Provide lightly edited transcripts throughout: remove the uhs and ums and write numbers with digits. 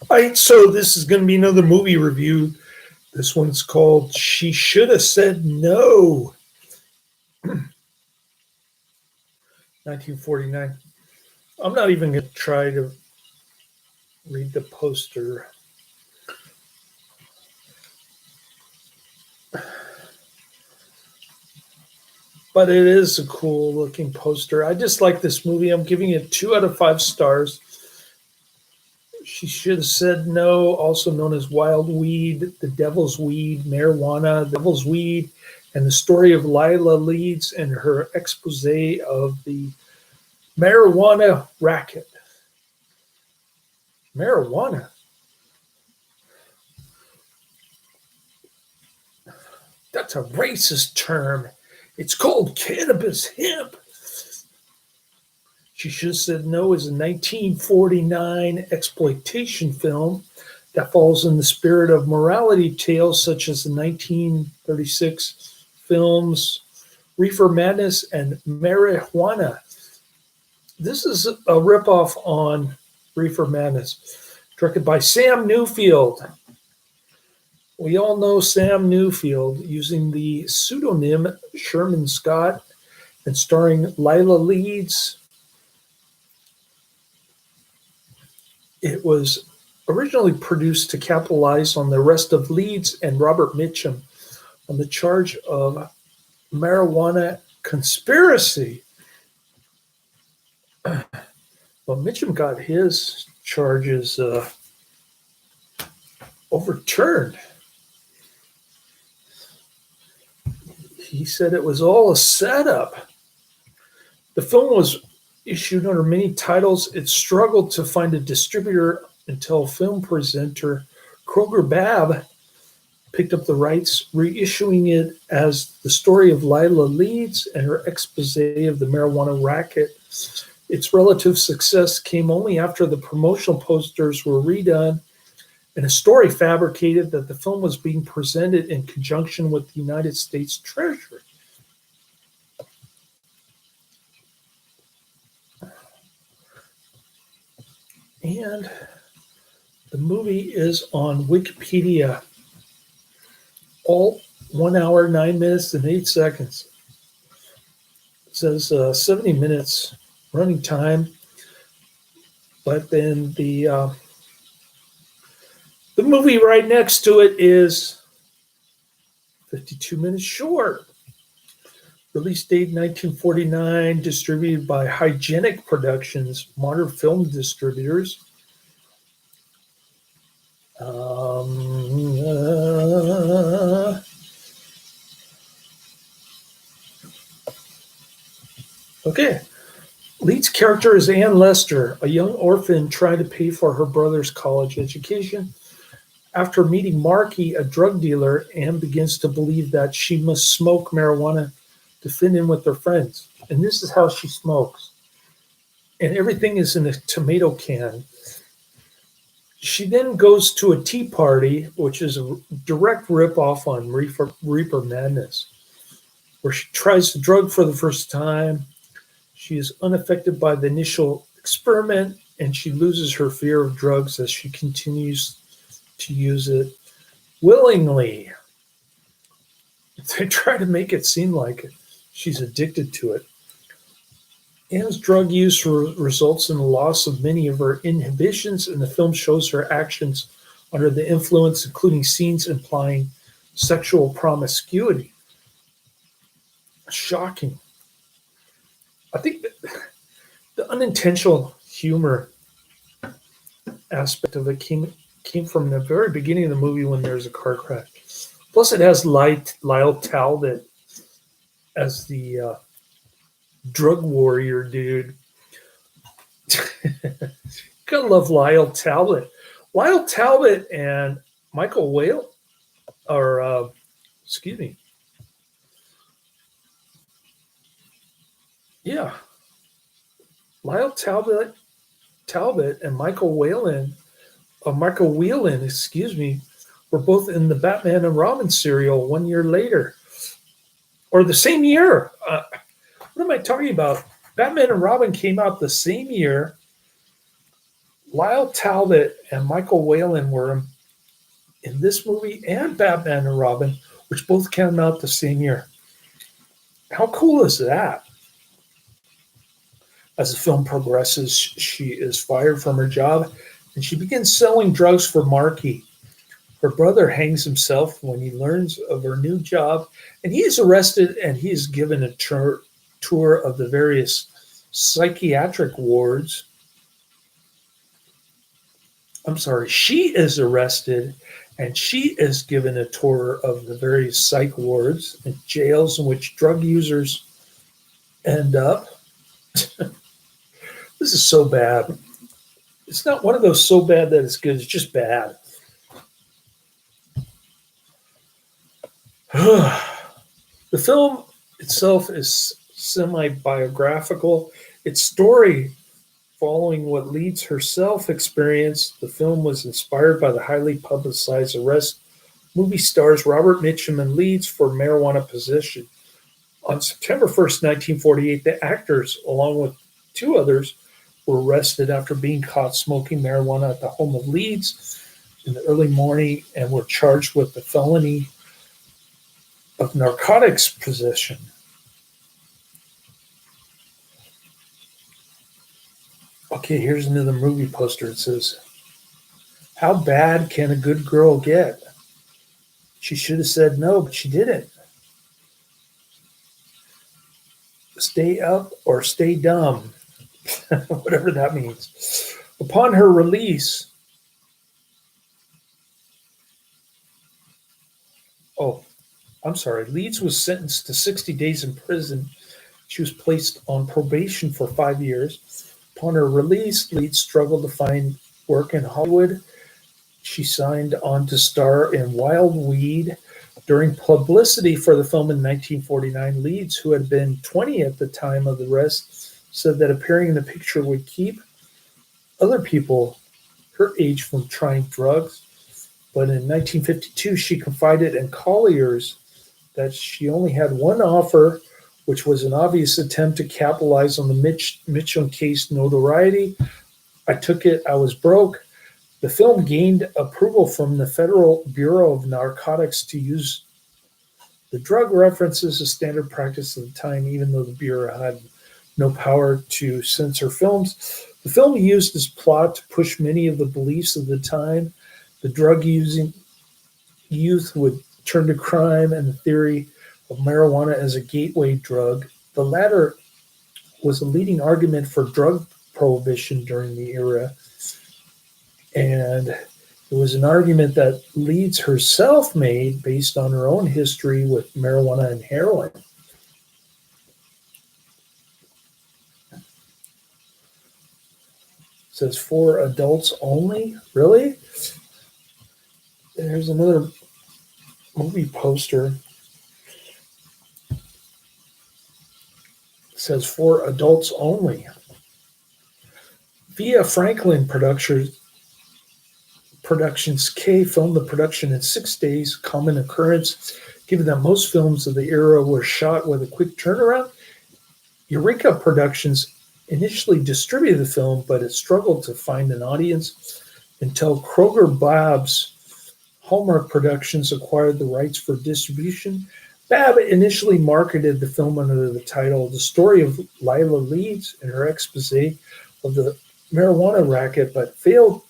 All right, so this is going to be another movie review. This one's called She Shoulda Said No, 1949. I'm not even going to try to read the poster. But it is a cool looking poster. I just like this movie. I'm giving it 2 out of 5 stars. She Should Have Said No, also known as Wild Weed, The Devil's Weed, Marijuana, The Devil's Weed, and the story of Lyle Leeds and her expose of the marijuana racket. Marijuana? That's a racist term. It's called cannabis hemp. She Should Have Said No is a 1949 exploitation film that falls in the spirit of morality tales such as the 1936 films Reefer Madness and Marijuana. This is a ripoff on Reefer Madness, directed by Sam Newfield. We all know Sam Newfield using the pseudonym Sherman Scott and starring Lila Leeds. It was originally produced to capitalize on the arrest of Leeds and Robert Mitchum on the charge of marijuana conspiracy. Well, Mitchum got his charges overturned. He said it was all a setup. The film was issued under many titles. It struggled to find a distributor until film presenter Kroger Babb picked up the rights, reissuing it as the story of Lila Leeds and her expose of the marijuana racket. Its relative success came only after the promotional posters were redone and a story fabricated that the film was being presented in conjunction with the United States Treasury. And the movie is on Wikipedia. All 1 hour, 9 minutes, and 8 seconds. It says 70 minutes running time. But then the movie right next to it is 52 minutes short. Release date 1949, distributed by Hygienic Productions, Modern Film Distributors. Okay. Lead's character is Ann Lester, a young orphan trying to pay for her brother's college education. After meeting Marky, a drug dealer, Ann begins to believe that she must smoke marijuana to fit in with her friends. And this is how she smokes. And everything is in a tomato can. She then goes to a tea party, which is a direct ripoff on Reaper Madness, where she tries the drug for the first time. She is unaffected by the initial experiment, and she loses her fear of drugs as she continues to use it willingly. They try to make it seem like she's addicted to it. Anne's drug use results in the loss of many of her inhibitions, and the film shows her actions under the influence, including scenes implying sexual promiscuity. Shocking. I think that the unintentional humor aspect of it came from the very beginning of the movie when there's a car crash. Plus, it has Lyle Talbot as the drug warrior dude. Gotta love Lyle Talbot. Lyle Talbot and Michael Whale, or excuse me, yeah, Lyle Talbot and Michael Whalen, excuse me, were both in the Batman and Robin serial 1 year later, or the same year. What am I talking about? Batman and Robin came out the same year. Lyle Talbot and Michael Whalen were in this movie and Batman and Robin, which both came out the same year. How cool is that? As the film progresses, she is fired from her job and she begins selling drugs for Marky. Her brother hangs himself when he learns of her new job, and he is arrested and he is given a tour of the various psychiatric wards. I'm sorry, she is arrested and she is given a tour of the various psych wards and jails in which drug users end up. This is so bad. It's not one of those so bad that it's good, it's just bad. The film itself is semi-biographical. Its story, following what Leeds herself experienced, the film was inspired by the highly publicized arrest movie stars Robert Mitchum and Leeds for marijuana possession. On September 1st, 1948, the actors, along with two others, were arrested after being caught smoking marijuana at the home of Leeds in the early morning and were charged with the felony of narcotics possession. Okay, here's another movie poster. It says, "How bad can a good girl get?" She should have said no, but she didn't. Stay up or stay dumb, whatever that means. Upon her release, Leeds was sentenced to 60 days in prison. She was placed on probation for 5 years. Upon her release, Leeds struggled to find work in Hollywood. She signed on to star in Wild Weed. During publicity for the film in 1949, Leeds, who had been 20 at the time of the arrest, said that appearing in the picture would keep other people her age from trying drugs. But in 1952, she confided in Collier's that she only had one offer, which was an obvious attempt to capitalize on the Mitchum case notoriety. "I took it. I was broke." The film gained approval from the Federal Bureau of Narcotics to use the drug references as standard practice at the time, even though the Bureau had no power to censor films. The film used this plot to push many of the beliefs of the time. The drug-using youth would turn to crime and the theory of marijuana as a gateway drug. The latter was a leading argument for drug prohibition during the era. And it was an argument that Leeds herself made based on her own history with marijuana and heroin. It says for adults only? Really? There's another movie poster. It says for adults only. Via Franklin Productions K filmed the production in 6 days, common occurrence, given that most films of the era were shot with a quick turnaround. Eureka Productions initially distributed the film, but it struggled to find an audience until Kroger Bab's Hallmark Productions acquired the rights for distribution. Babb initially marketed the film under the title The Story of Lila Leeds and her expose of the marijuana racket, but failed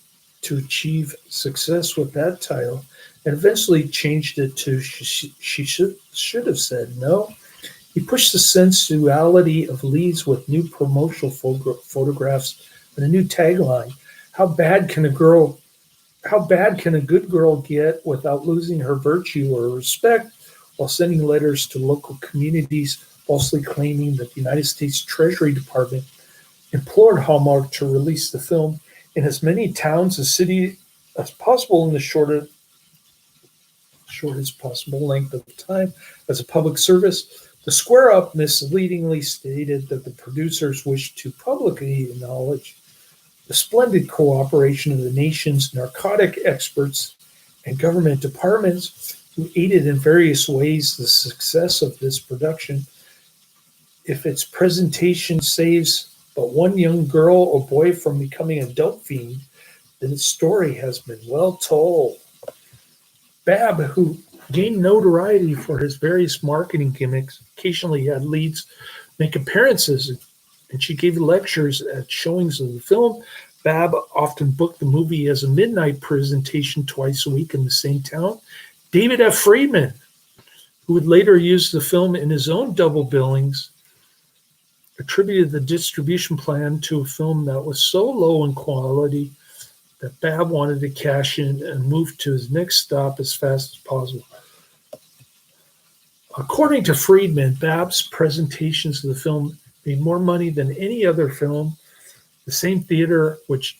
to achieve success with that title and eventually changed it to She Should Have Said No. He pushed the sensuality of Leeds with new promotional photographs and a new tagline. How bad can a good girl get without losing her virtue or respect, while sending letters to local communities falsely claiming that the United States Treasury Department implored Hallmark to release the film in as many towns and cities as possible in the shortest possible length of time as a public service. The Square Up misleadingly stated that the producers wished to publicly acknowledge the splendid cooperation of the nation's narcotic experts and government departments who aided in various ways the success of this production. If its presentation saves but one young girl or boy from becoming a dope fiend, and its story has been well told. Babb, who gained notoriety for his various marketing gimmicks, occasionally had leads make appearances, and she gave lectures at showings of the film. Babb often booked the movie as a midnight presentation twice a week in the same town. David F. Friedman, who would later use the film in his own double billings, attributed the distribution plan to a film that was so low in quality that Babb wanted to cash in and move to his next stop as fast as possible. According to Friedman, Babb's presentations of the film made more money than any other film. The same theater which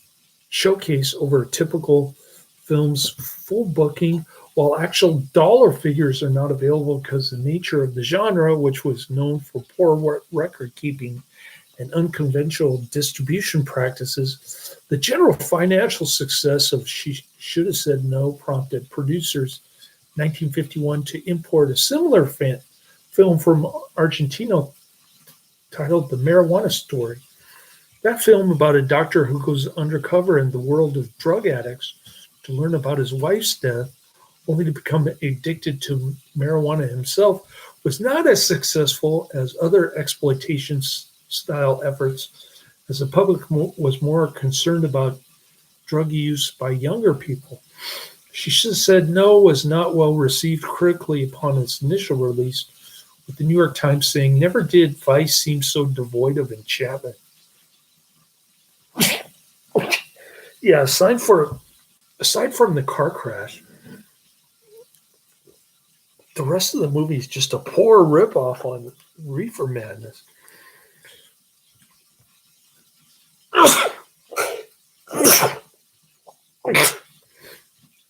showcased over a typical film's full booking, while actual dollar figures are not available because the nature of the genre, which was known for poor record keeping and unconventional distribution practices, the general financial success of She Should Have Said No prompted producers in 1951 to import a similar film from Argentina titled The Marijuana Story. That film about a doctor who goes undercover in the world of drug addicts to learn about his wife's death, only to become addicted to marijuana himself, was not as successful as other exploitation-style efforts, as the public was more concerned about drug use by younger people. She Should Have Said No was not well received critically upon its initial release, with the New York Times saying, "Never did Vice seem so devoid of enchantment." Yeah, aside from the car crash, the rest of the movie is just a poor ripoff on Reefer Madness.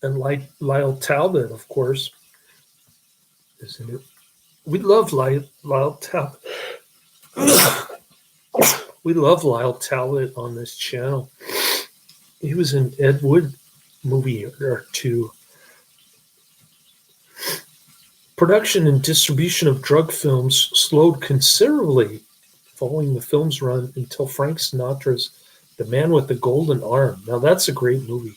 And like Lyle Talbot, of course, isn't it? We love Lyle Talbot. We love Lyle Talbot on this channel. He was in Ed Wood movie or two. Production and distribution of drug films slowed considerably following the film's run until Frank Sinatra's The Man with the Golden Arm. Now that's a great movie.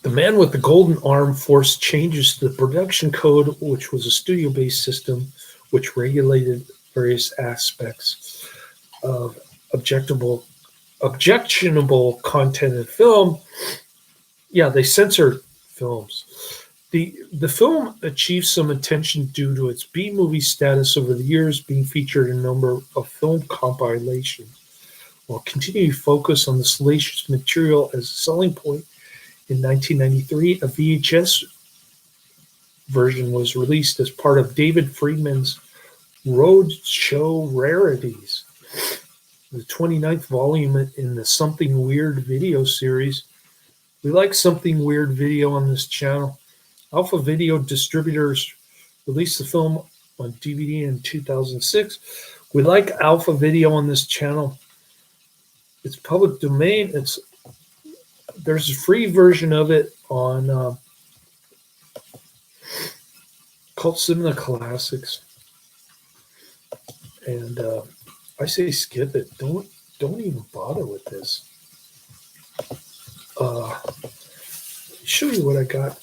The Man with the Golden Arm forced changes to the production code, which was a studio-based system which regulated various aspects of objectionable content in film. Yeah, they censored films. The film achieved some attention due to its B-movie status over the years, being featured in a number of film compilations, while continuing to focus on the salacious material as a selling point. In 1993, a VHS version was released as part of David Friedman's Roadshow Rarities, the 29th volume in the Something Weird video series. We like Something Weird video on this channel. Alpha Video Distributors released the film on DVD in 2006. We like Alpha Video on this channel. It's public domain. There's a free version of it on Cult Cinema Classics, and I say skip it. Don't even bother with this. Show you what I got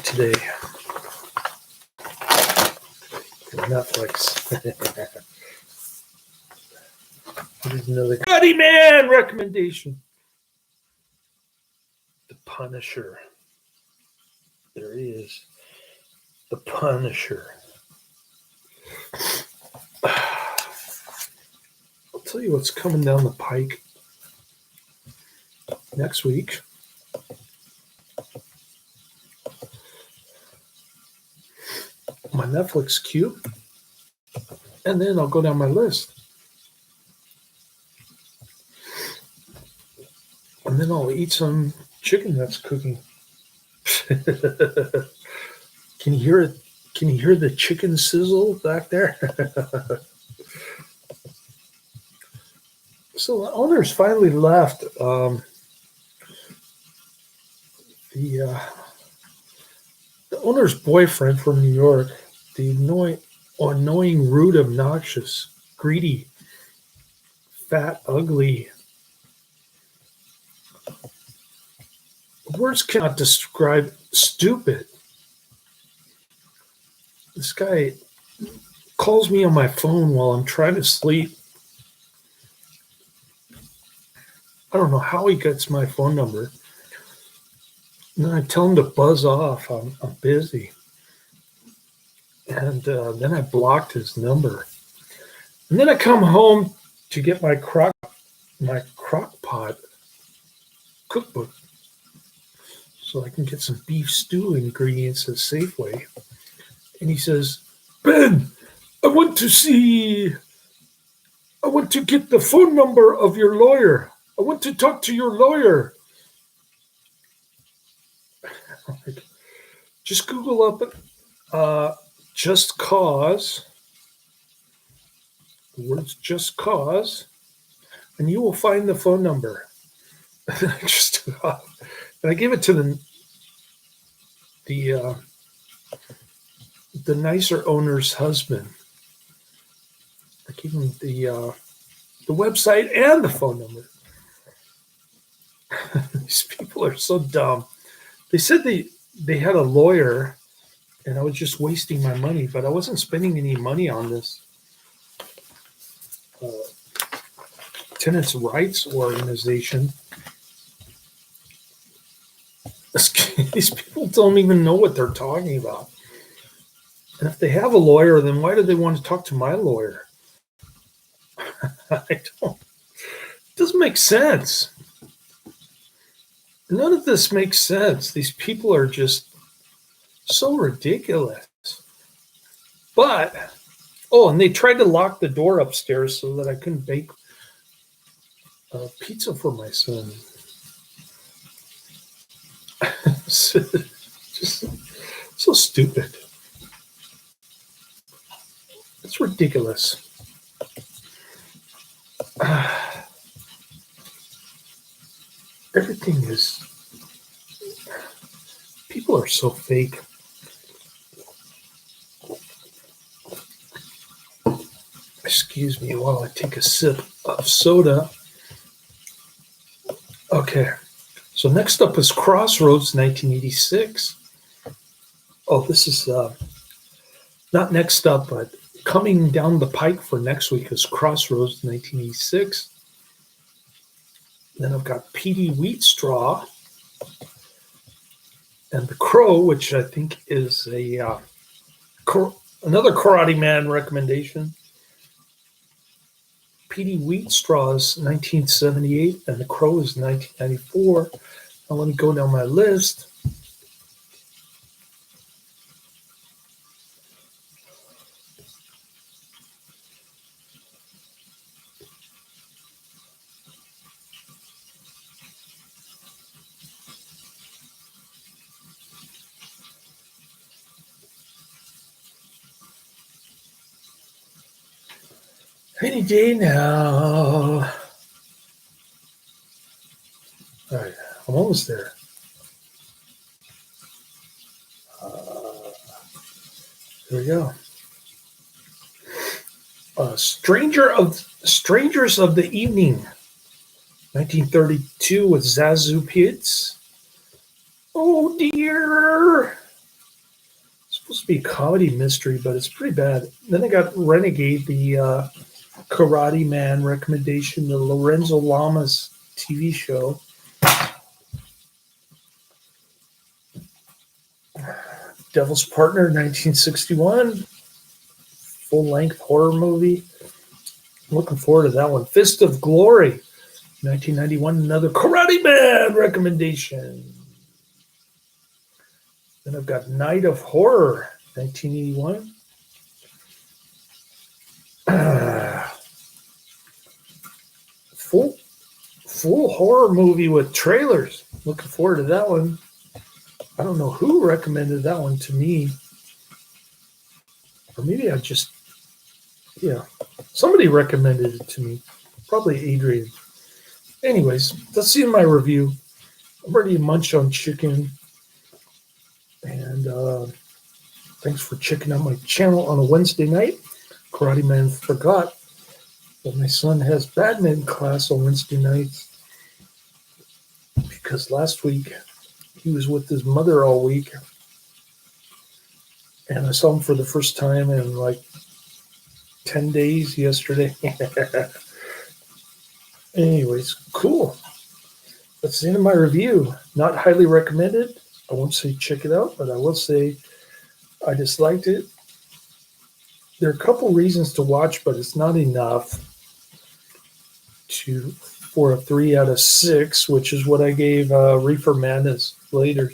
today. Netflix. Here's another Buddy Man recommendation. The Punisher. There he is. The Punisher. I'll tell you what's coming down the pike next week. My Netflix queue. And then I'll go down my list. And then I'll eat some chicken that's cooking. Can you hear it? Can you hear the chicken sizzle back there? So the owners finally left. The owner's boyfriend from New York, the annoying, rude, obnoxious, greedy, Fat, ugly. Words cannot describe stupid. This guy calls me on my phone while I'm trying to sleep. I don't know how he gets my phone number. And then I tell him to buzz off. I'm busy. And then I blocked his number. And then I come home to get my crock pot cookbook so I can get some beef stew ingredients at Safeway. And he says, Ben, I want to get the phone number of your lawyer. I want to talk to your lawyer. Just Google up Just Cause, the words Just Cause, and you will find the phone number. And I gave it to the nicer owner's husband. I gave him the website and the phone number. These people are so dumb. They said they had a lawyer, and I was just wasting my money, but I wasn't spending any money on this tenants' rights organization. These people don't even know what they're talking about. And if they have a lawyer, then why do they want to talk to my lawyer? It doesn't make sense. None of this makes sense. These people are just so ridiculous. But, and they tried to lock the door upstairs so that I couldn't bake pizza for my son. Just so stupid. It's ridiculous. Everything is. People are so fake. Excuse me while I take a sip of soda. Okay. So next up is Crossroads, 1986. Oh, this is not next up, but coming down the pike for next week is Crossroads, 1986. Then I've got P.D. Wheatstraw and The Crow, which I think is another Karate Man recommendation. P.D. Wheatstraw is 1978, and The Crow is 1994. Now let me go down my list. Any day now. All right, I'm almost there. Here we go. Strangers of the Evening, 1932 with Zazu Pitts. Oh dear. It's supposed to be a comedy mystery, but it's pretty bad. Then I got Renegade, the Karate Man recommendation, the Lorenzo Lamas TV show. Devil's Partner, 1961. Full-length horror movie. I'm looking forward to that one. Fist of Glory, 1991. Another Karate Man recommendation. Then I've got Night of Horror, 1981. Full horror movie with trailers. Looking forward to that one. I don't know who recommended that one to me. Or maybe somebody recommended it to me. Probably Adrian. Anyways, let's see my review. I'm ready to munch on chicken. And thanks for checking out my channel on a Wednesday night. Karate Man Forgot. Well, my son has badminton class on Wednesday nights because last week he was with his mother all week, and I saw him for the first time in like 10 days yesterday. Anyways, cool. That's the end of my review. Not highly recommended. I won't say check it out, but I will say I disliked it. There are a couple reasons to watch, but it's not enough for a 3 out of 6, which is what I gave Reefer Madness later.